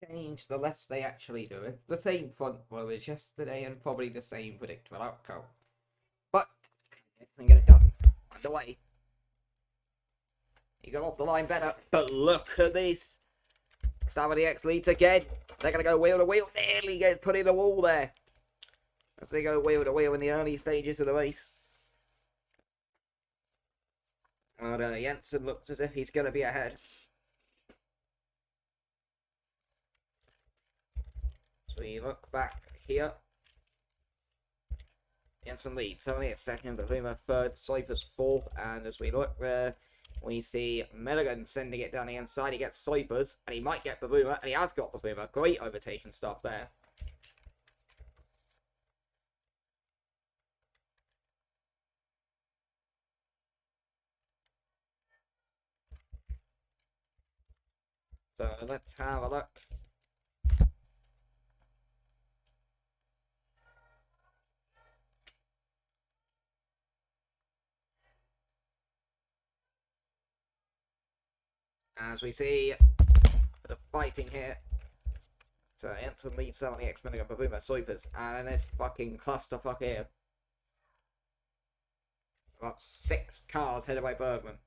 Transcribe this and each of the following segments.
change, the less they actually do it. The same front row as yesterday, and probably the same predictable outcome. But can get it done. Underway. He got off the line better, but look at this. Somebody X leads again. They're going to go wheel to wheel. Nearly get put in the wall there. As they go wheel to wheel in the early stages of the race. And Jensen looks as if he's going to be ahead. So we look back here. Jensen leads. Only at second, Bavuma third, Cypress fourth. And as we look there, we see Milligan sending it down the inside. He gets Cypress, and he might get Bavuma, and he has got Bavuma. Great overtaking stuff there. So let's have a look. As we see a bit of fighting here. So Jensen leads some of the X-Milligan, Bavuma, Cypress, and then this fucking clusterfuck here. About 6 cars headed by Bergman.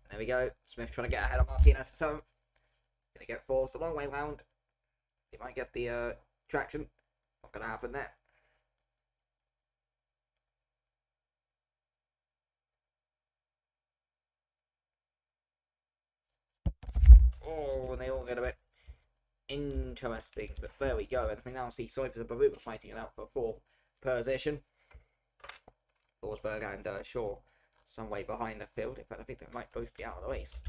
There we go. Smith trying to get ahead of Martinez for 7th. Gonna get forced a long way round. He might get the traction. Not gonna happen there. Oh, and they all get a bit interesting. But there we go. And we now see Cypress and Bavuma fighting it out for 4th position. Forsberg and Shaw some way behind the field. In fact, I think they might both be out of the race.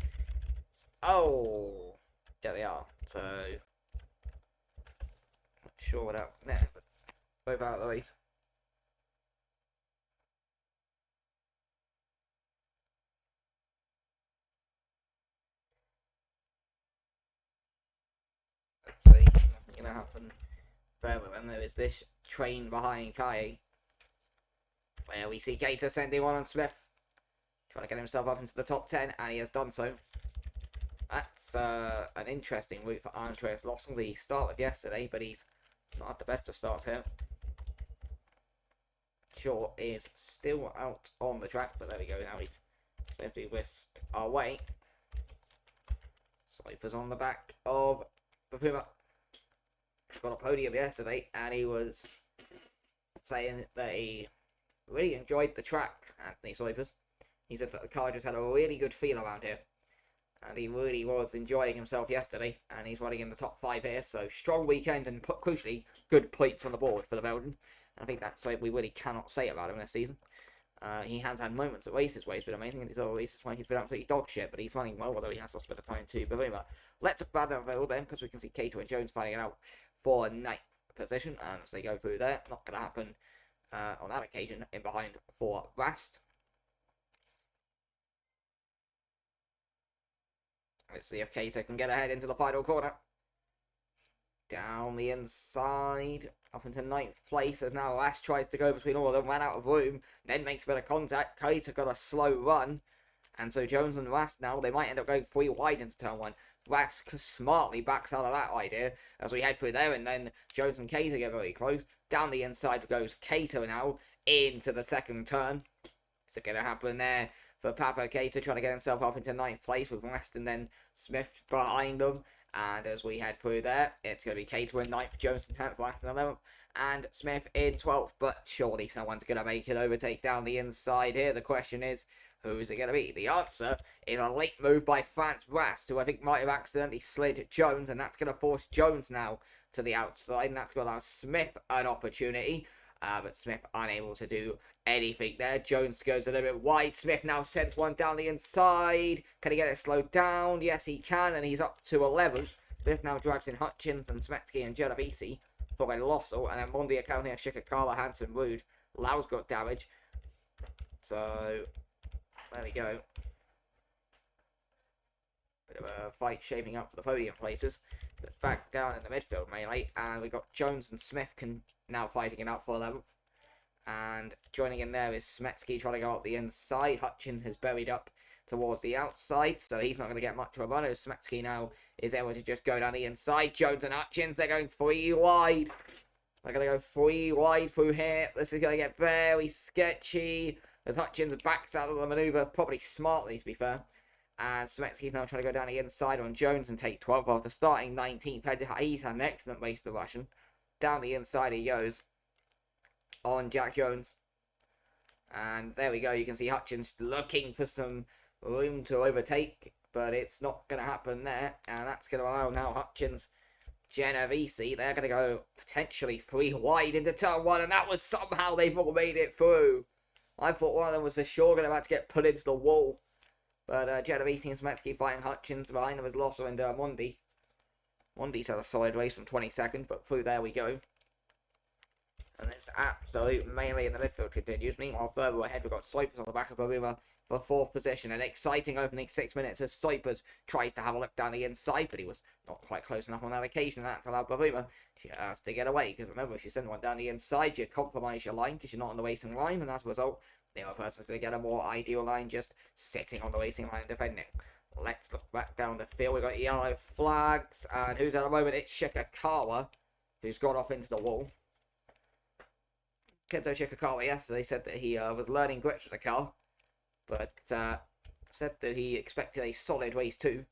Oh, yeah, they are. So, not sure what happened there, but both out of the race. Let's see, nothing gonna happen there. Well, then there is this train behind Kai, where we see Gator sending one on Smith, trying to get himself up into the top 10, and he has done so. That's an interesting route for Andreas Lawson. The start of yesterday, but he's not had the best of starts here. Shaw is still out on the track, but there we go. Now he's safely whisked away. Cypress on the back of Bavuma. Got a podium yesterday, and he was saying that he really enjoyed the track, Anthony Cypress. He said that the car just had a really good feel around here. And he really was enjoying himself yesterday. And he's running in the top 5 here. So strong weekend and crucially good points on the board for the Belgian. I think that's something we really cannot say about him this season. He has had moments at races where he's been amazing. And these other races where he's been absolutely dog shit. But he's running well, although he has lost a bit of time too. Bavuma. Let's bad that then, because we can see Cato and Jones fighting it out for 9th position. And as they go through there, not going to happen on that occasion. In behind for Rast. Let's see if Cater can get ahead into the final corner. Down the inside, up into 9th place, as now Ash tries to go between all of them, ran out of room, then makes a bit of contact. Cater got a slow run, and so Jones and Rast now, they might end up going 3 wide into turn 1. Rast smartly backs out of that idea as we head through there, and then Jones and Cater get very close. Down the inside goes Cater now, into the 2nd turn. Is it going to happen there? For Papa Cater trying to get himself up into 9th place with West and then Smith behind them. And as we head through there, it's going to be Cater in 9th, Jones in 10th, West in 11th, and Smith in 12th. But surely someone's going to make an overtake down the inside here. The question is, who's it going to be? The answer is a late move by Franz Rast, who I think might have accidentally slid Jones, and that's going to force Jones now to the outside, and that's going to allow Smith an opportunity. But Smith unable to do anything there. Jones goes a little bit wide. Smith now sends one down the inside. Can he get it slowed down? Yes, he can, and he's up to 11th. This now drives in Hutchins and Smetsky and Genovese for a Lossel, and then Mondia County, Shikakala, Hansen, Rude. Lau's got damage. So, there we go. Bit of a fight shaping up for the podium places. But back down in the midfield melee, and we've got Jones and Smith now fighting it out for 11th. And joining in there is Smetsky trying to go up the inside. Hutchins is buried up towards the outside, so he's not going to get much of a run. As Smetsky now is able to just go down the inside. Jones and Hutchins, they're going 3 wide. They're going to go 3 wide through here. This is going to get very sketchy as Hutchins backs out of the manoeuvre, probably smartly to be fair. And Smetsky's now trying to go down the inside on Jones and take 12 after starting 19th. He's had an excellent race, the Russian. Down the inside he goes on Jack Jones. And there we go. You can see Hutchins looking for some room to overtake, but it's not going to happen there. And that's going to allow now Hutchins, Genovese, they're going to go potentially 3 wide into turn 1. And that was somehow they've all made it through. I thought one of them was for sure going to have to get put into the wall. But Genovese and Smetsky fighting Hutchins. Behind them was Losser and Mondi. Mondi's had a solid race from 22nd, but through there we go. And this absolute melee in the midfield continues. Meanwhile, further ahead, we've got Soipers on the back of Baruma for 4th position. An exciting opening 6 minutes as Soipers tries to have a look down the inside, but he was not quite close enough on that occasion. That allowed Baruma just to get away. Because remember, if you send one down the inside, you compromise your line because you're not on the racing line. And as a result, the other person's going to get a more ideal line just sitting on the racing line and defending. Let's look back down the field. We've got yellow flags. And who's at the moment? It's Shikakawa, who's gone off into the wall. Kento Shikakawa yesterday said that he was learning grips with the car, but said that he expected a solid race too,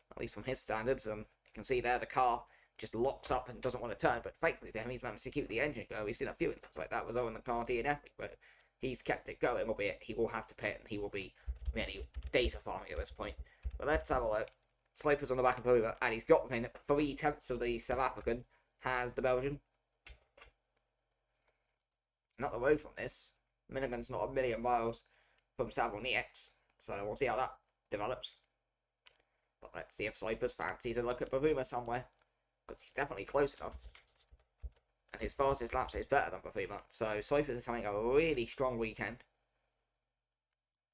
at least from his standards. You can see there the car just locks up and doesn't want to turn, but thankfully for him, he's managed to keep the engine going. We've seen a few instances like that with Owen the car DNF, but he's kept it going, albeit he will have to pit and he will be merely data farming at this point. But let's have a look. Sloper's on the back of Hoover, and he's got within 3/10 of the South African, has the Belgian. Not the road from this. Milligan's not a million miles from Savon-Niex, so we'll see how that develops. But let's see if Soipers fancies a look at Bavuma somewhere, because he's definitely close enough. And his fastest laps is better than Bavuma, so Soipers is having a really strong weekend.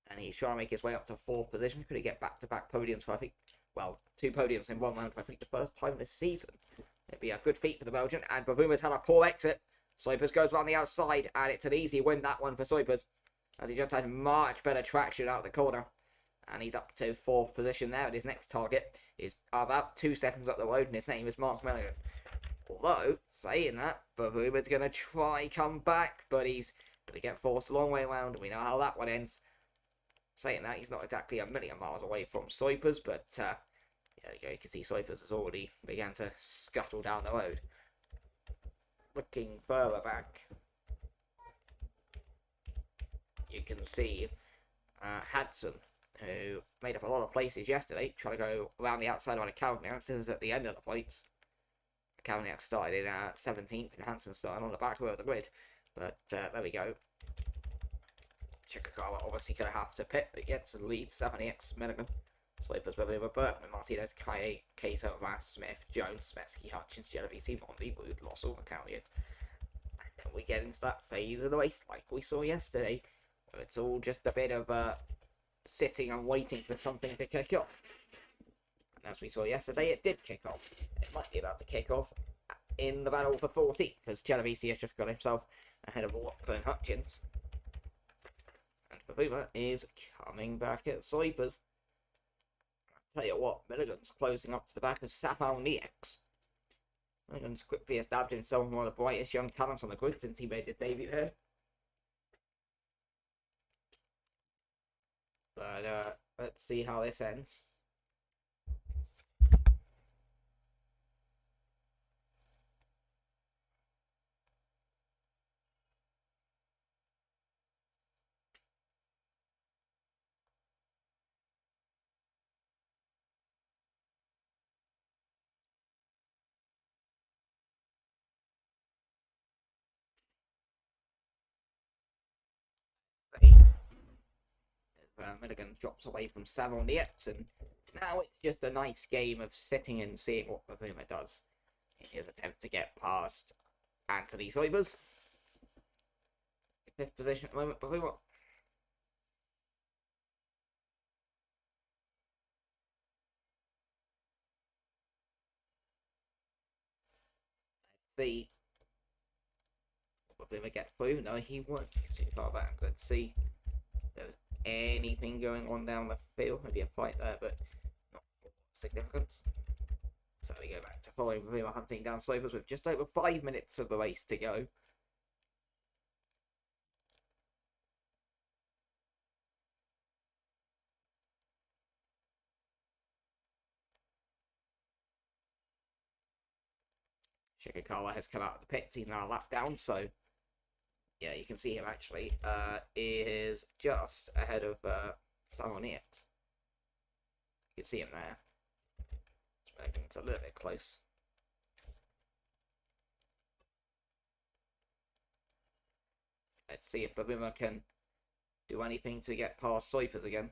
And he's trying to make his way up to 4th position. Could he get back-to-back podiums for, I think, well, 2 podiums in 1 round, I think the first time this season. It'd be a good feat for the Belgian, and Bavuma's had a poor exit. Soipers goes around the outside, and it's an easy win, that one for Soipers, as he just had much better traction out of the corner. And he's up to 4th position there, and his next target is about 2 seconds up the road, and his name is Mark Milligan. Although, saying that, Bavuma's going to try come back, but he's going to get forced a long way around, and we know how that one ends. Saying that, he's not exactly a million miles away from Soipers, but there you go, you can see Soipers has already began to scuttle down the road. Looking further back, you can see Hudson, who made up a lot of places yesterday, trying to go around the outside on a Cavagnac. This is at the end of the points. Cavagnac started in 17th, and Hansen started on the back row of the grid. But there we go. Chikakawa obviously going to have to pit against the lead 7x Milligan. Slopers, Bavuma, Berkman, Martinez, Kaye, Cato, Vass, Smith, Jones, Smetsky, Hutchins, Genovese, Mondi, Wood, Lossell, McCallion. And then we get into that phase of the race like we saw yesterday, where it's all just a bit of sitting and waiting for something to kick off. And as we saw yesterday, it did kick off. It might be about to kick off in the battle for 14th, as Genovese has just got himself ahead of Lockburn Hutchins. And Bavuma is coming back at Slopers. Tell you what, Milligan's closing up to the back of Savon-Niex. Milligan's quickly established himself one of the brightest young talents on the grid since he made his debut here. But let's see how this ends. Milligan drops away from Savon-Niex, and now it's just a nice game of sitting and seeing what Bavuma does in his attempt to get past Anthony Soipers. 5th position at the moment, Bavuma. Let's see what Boomer get through? No, he won't. He's too far back. Let's see if there's anything going on down the field. Maybe a fight there, but not significance. So we go back to following Boomer hunting down Slopers with just over 5 minutes of the race to go. Shikakawa has come out of the pits. He's now a lap down, so yeah, you can see him actually. Is just ahead of Salonius. You can see him there. It's a little bit close. Let's see if Babuma can do anything to get past Soipers again.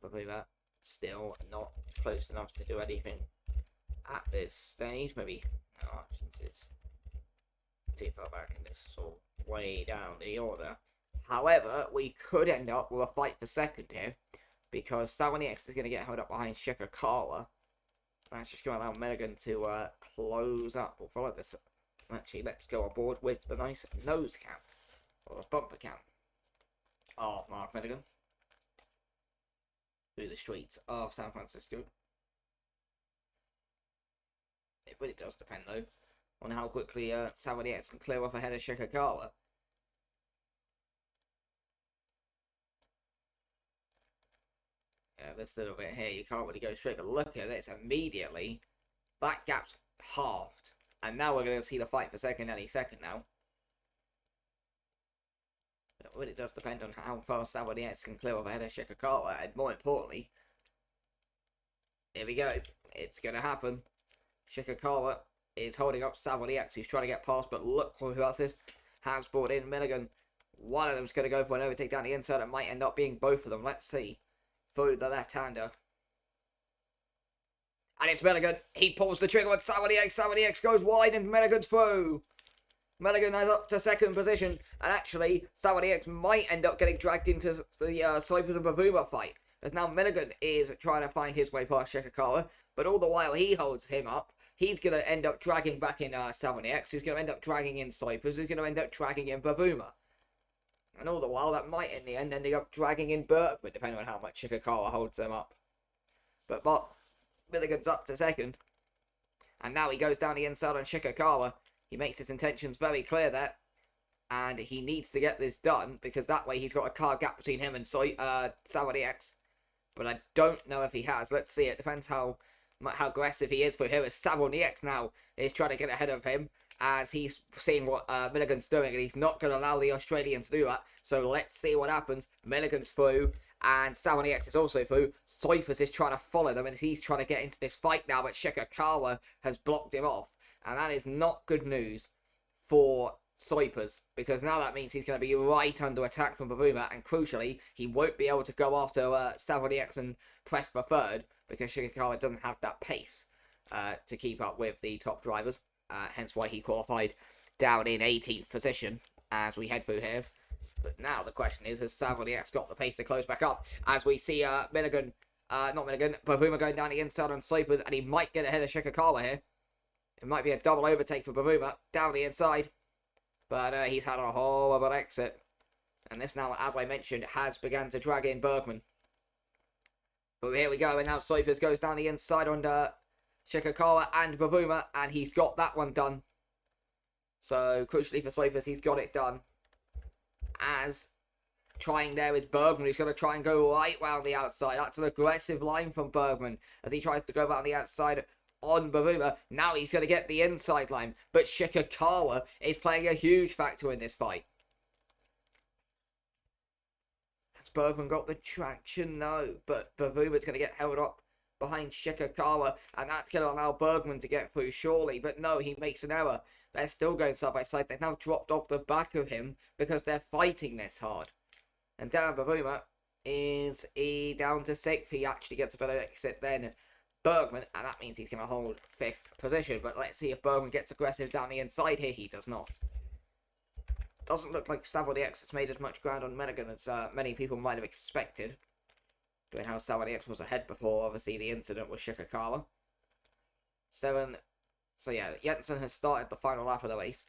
Babuma still not close enough to do anything at this stage. Maybe no options is too far back, and this is all way down the order. However, we could end up with a fight for second here, because Salonius is going to get held up behind Shikakawa. That's just going to allow Milligan to close up. We'll follow this. Actually, let's go aboard with the nice nose cam, or the bumper cam of Mark Milligan through the streets of San Francisco. It really does depend, though, on how quickly Salonius can clear off ahead of Shikakawa. Yeah, this little bit here, you can't really go straight, but look at this, immediately, that gap's halved. And now we're going to see the fight for second any second now. It really does depend on how fast Salonius can clear off ahead of Shikakawa, and more importantly, here we go, it's going to happen. Shikakawa is holding up Salonius, who's trying to get past, but look who else is. Has brought in Milligan. One of them's going to go for an overtake down the inside. It might end up being both of them. Let's see. Through the left-hander. And it's Milligan. He pulls the trigger with Salonius. Salonius goes wide and Milligan's through. Milligan is up to second position. And actually, Salonius might end up getting dragged into the Slopers and Bavuma fight. As now Milligan is trying to find his way past Shikakawa. But all the while he holds him up. He's going to end up dragging back in Salonius. He's going to end up dragging in Slopers. He's going to end up dragging in Bavuma. And all the while, that might, in the end, ending up dragging in Berkman, depending on how much Shikakawa holds them up. But Milligan's up to second. And now he goes down the inside on Shikakawa. He makes his intentions very clear there. And he needs to get this done, because that way he's got a car gap between him and Salonius. But I don't know if he has. Let's see. It depends how aggressive he is for him. As Salonius now is trying to get ahead of him, as he's seeing what Milligan's doing, and he's not going to allow the Australian to do that. So let's see what happens. Milligan's through, and Salonius is also through. Soipers is trying to follow them, and he's trying to get into this fight now, but Shikakawa has blocked him off. And that is not good news for Soipers, because now that means he's going to be right under attack from Bavuma, and crucially, he won't be able to go after Salonius and press for third, because Shikakawa doesn't have that pace to keep up with the top drivers. Hence why he qualified down in 18th position as we head through here. But now the question is, has Salonius got the pace to close back up? As we see Bavuma going down the inside on Slopers, and he might get ahead of Shikakawa here. It might be a double overtake for Bavuma down the inside. But he's had a horrible exit. And this now, as I mentioned, has begun to drag in Bergman. But here we go, and now Soipers goes down the inside on Shikakawa and Bavuma, and he's got that one done. So, crucially for Soipers, he's got it done. As trying there is Bergman, who's going to try and go right round the outside. That's an aggressive line from Bergman, as he tries to go round the outside on Bavuma. Now he's going to get the inside line, but Shikakawa is playing a huge factor in this fight. Has Bergman got the traction? No, but Bavuma's going to get held up behind Shikakawa, and that's going to allow Bergman to get through surely, but no, he makes an error. They're still going side by side. They've now dropped off the back of him because they're fighting this hard. And down Bavuma is down to 6th. He actually gets a better exit than Bergman, and that means he's going to hold 5th position. But let's see if Bergman gets aggressive down the inside here. He does not. Doesn't look like Savile X has made as much ground on Madigan as many people might have expected. Doing how Savile X was ahead before, obviously, the incident with Shikakawa. 7. So yeah, Jensen has started the final lap of the race.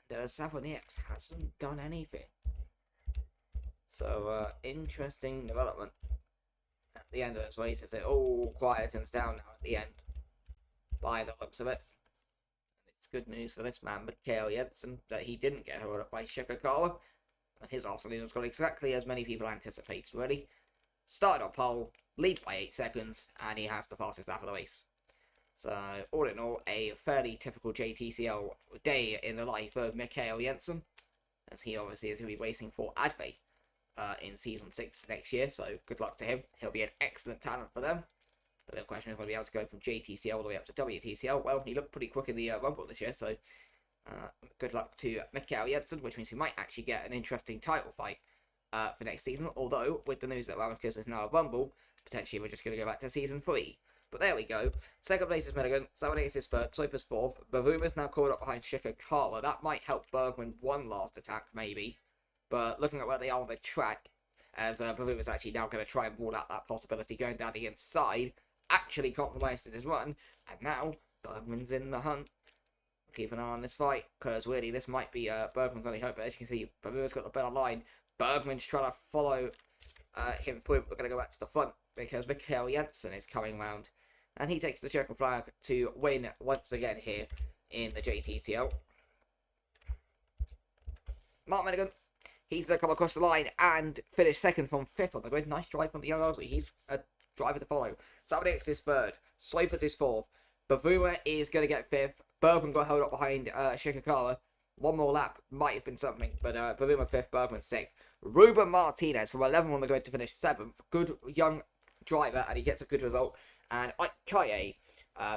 And Savile X hasn't done anything. So, interesting development at the end of this race as it all quietens down now at the end, by the looks of it. And it's good news for this man, Mikael Jensen, that he didn't get held up by Shikakawa. But his Arsenal has got exactly as many people anticipate, really. Started on pole, lead by 8 seconds, and he has the fastest lap of the race. So, all in all, a fairly typical JTCL day in the life of Mikael Jensen, as he obviously is going to be racing for Adve in Season 6 next year, so good luck to him. He'll be an excellent talent for them. The real question is, will he be able to go from JTCL all the way up to WTCL? Well, he looked pretty quick in the Rumble this year, so good luck to Mikael Jensen, which means he might actually get an interesting title fight for next season, although, with the news that Ramicus is now a Rumble, potentially we're just going to go back to Season 3. But there we go. Second place is Madigan, Savile X is 3rd, Soipa's 4th, Baruma's now caught up behind Shikakawa. That might help Bergman one last attack, maybe. But looking at where they are on the track, as Baruma's actually now going to try and rule out that possibility, going down the inside, actually compromised in his run, and now Bergman's in the hunt. Keep an eye on this fight, because really this might be Bergman's only hope, but as you can see, Baruma's got the better line. Bergman's trying to follow him through, but we're going to go back to the front, because Mikael Jensen is coming round, and he takes the checkered flag to win once again here in the JTCL. Mark Madigan, he's going to come across the line and finish 2nd from 5th on the grid. Nice drive from the young Owsley. He's a driver to follow. Savile X is 3rd, Soipa's is 4th, Bavuma is going to get 5th, Bergman got held up behind Shikakawa. One more lap might have been something, but Bavuma 5th, Bergman 6th. Ruben Martinez from 11 on the grid to finish 7th. Good young driver, and he gets a good result. And Kaye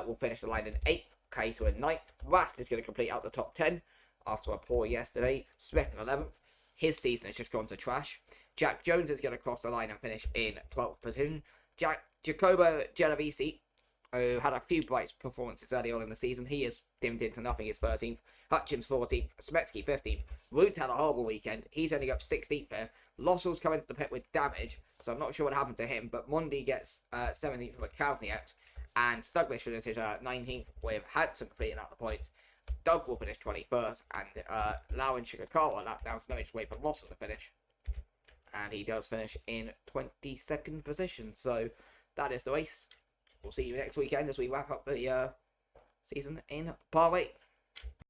will finish the line in 8th. Kaito in 9th. Rast is going to complete out the top 10 after a poor yesterday. Smith in 11th. His season has just gone to trash. Jack Jones is going to cross the line and finish in 12th position. Jacobo Genovese, who had a few bright performances early on in the season, he is dimmed into nothing. He's 13th. Hutchins 14th. Smetsky 15th. Root had a horrible weekend. He's ending up 16th there. Lossell's coming to the pit with damage, so I'm not sure what happened to him, but Mundi gets 17th with Kalniaks, and Stuglish finishes 19th with Hanson completing out the points. Doug will finish 21st, and Lau and Shikakawa lap down to no inch away from Lossell to finish. And he does finish in 22nd position, so that is the race. We'll see you next weekend as we wrap up the season in Par 8.